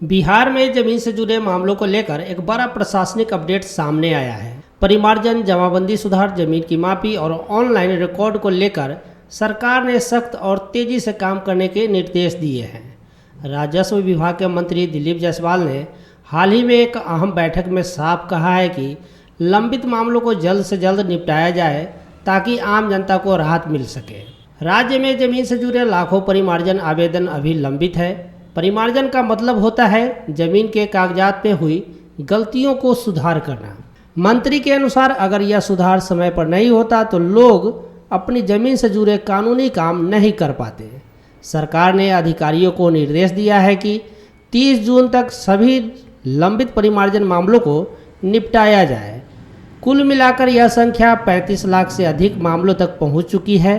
बिहार में जमीन से जुड़े मामलों को लेकर एक बड़ा प्रशासनिक अपडेट सामने आया है। परिमार्जन, जमाबंदी सुधार, जमीन की मापी और ऑनलाइन रिकॉर्ड को लेकर सरकार ने सख्त और तेजी से काम करने के निर्देश दिए हैं। राजस्व विभाग के मंत्री दिलीप जायसवाल ने हाल ही में एक अहम बैठक में साफ कहा है कि लंबित मामलों को जल्द से जल्द निपटाया जाए ताकि आम जनता को राहत मिल सके। राज्य में जमीन से जुड़े लाखों परिमार्जन आवेदन अभी लंबित है। परिमार्जन का मतलब होता है जमीन के कागजात में हुई गलतियों को सुधार करना। मंत्री के अनुसार अगर यह सुधार समय पर नहीं होता तो लोग अपनी जमीन से जुड़े कानूनी काम नहीं कर पाते। सरकार ने अधिकारियों को निर्देश दिया है कि 30 जून तक सभी लंबित परिमार्जन मामलों को निपटाया जाए। कुल मिलाकर यह संख्या 35 लाख से अधिक मामलों तक पहुंच चुकी है।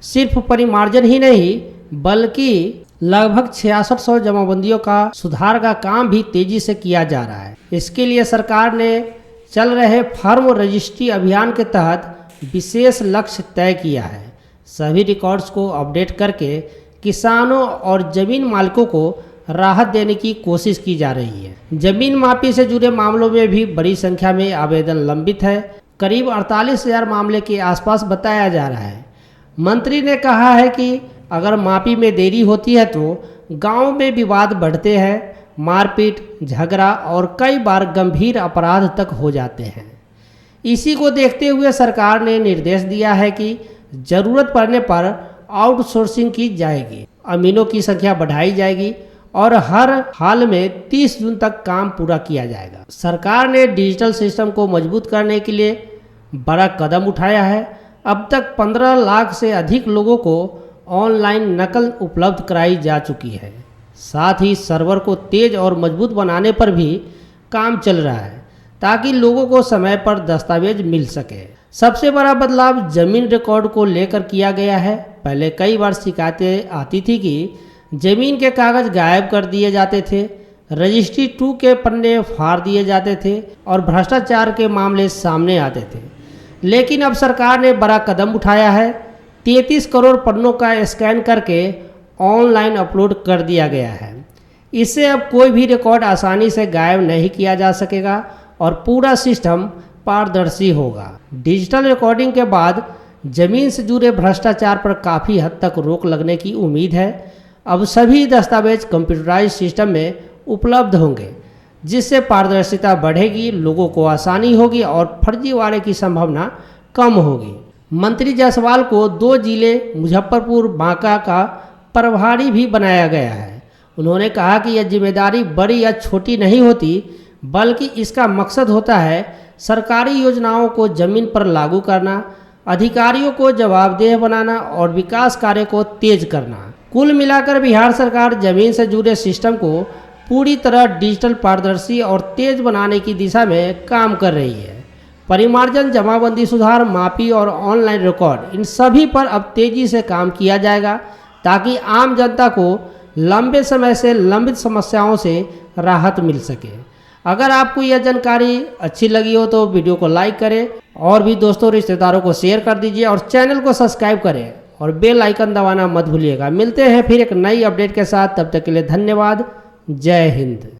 सिर्फ परिमार्जन ही नहीं बल्कि लगभग 6600 जमाबंदियों का सुधार का काम भी तेजी से किया जा रहा है। इसके लिए सरकार ने चल रहे फार्म रजिस्ट्री अभियान के तहत विशेष लक्ष्य तय किया है। सभी रिकॉर्ड्स को अपडेट करके किसानों और जमीन मालिकों को राहत देने की कोशिश की जा रही है। जमीन मापी से जुड़े मामलों में भी बड़ी संख्या में आवेदन लंबित है। करीब 48,000 मामले के आसपास बताया जा रहा है। मंत्री ने कहा है कि अगर मापी में देरी होती है तो गांव में विवाद बढ़ते हैं, मारपीट, झगड़ा और कई बार गंभीर अपराध तक हो जाते हैं। इसी को देखते हुए सरकार ने निर्देश दिया है कि जरूरत पड़ने पर आउटसोर्सिंग की जाएगी, अमीनों की संख्या बढ़ाई जाएगी और हर हाल में 30 जून तक काम पूरा किया जाएगा। सरकार ने डिजिटल सिस्टम को मजबूत करने के लिए बड़ा कदम उठाया है। अब तक 15 लाख से अधिक लोगों को ऑनलाइन नकल उपलब्ध कराई जा चुकी है। साथ ही सर्वर को तेज और मजबूत बनाने पर भी काम चल रहा है ताकि लोगों को समय पर दस्तावेज मिल सके। सबसे बड़ा बदलाव जमीन रिकॉर्ड को लेकर किया गया है। पहले कई बार शिकायतें आती थी कि जमीन के कागज गायब कर दिए जाते थे, रजिस्ट्री 2 के पन्ने फाड़ दिए जाते थे और भ्रष्टाचार के मामले सामने आते थे। लेकिन अब सरकार ने बड़ा कदम उठाया है। 33 करोड़ पन्नों का स्कैन करके ऑनलाइन अपलोड कर दिया गया है। इससे अब कोई भी रिकॉर्ड आसानी से गायब नहीं किया जा सकेगा और पूरा सिस्टम पारदर्शी होगा। डिजिटल रिकॉर्डिंग के बाद जमीन से जुड़े भ्रष्टाचार पर काफ़ी हद तक रोक लगने की उम्मीद है। अब सभी दस्तावेज कंप्यूटराइज सिस्टम में उपलब्ध होंगे जिससे पारदर्शिता बढ़ेगी, लोगों को आसानी होगी और फर्जीवाड़े की संभावना कम होगी। मंत्री जायसवाल को 2 जिले मुजफ्फरपुर, बांका का प्रभारी भी बनाया गया है। उन्होंने कहा कि यह जिम्मेदारी बड़ी या छोटी नहीं होती बल्कि इसका मकसद होता है सरकारी योजनाओं को जमीन पर लागू करना, अधिकारियों को जवाबदेह बनाना और विकास कार्य को तेज करना। कुल मिलाकर बिहार सरकार जमीन से जुड़े सिस्टम को पूरी तरह डिजिटल, पारदर्शी और तेज बनाने की दिशा में काम कर रही है। परिमार्जन, जमाबंदी सुधार, मापी और ऑनलाइन रिकॉर्ड, इन सभी पर अब तेजी से काम किया जाएगा ताकि आम जनता को लंबे समय से लंबित समस्याओं से राहत मिल सके। अगर आपको यह जानकारी अच्छी लगी हो तो वीडियो को लाइक करें और भी दोस्तों रिश्तेदारों को शेयर कर दीजिए और चैनल को सब्सक्राइब करें और बेल आइकन दबाना मत भूलिएगा। मिलते हैं फिर एक नई अपडेट के साथ, तब तक के लिए धन्यवाद। जय हिंद।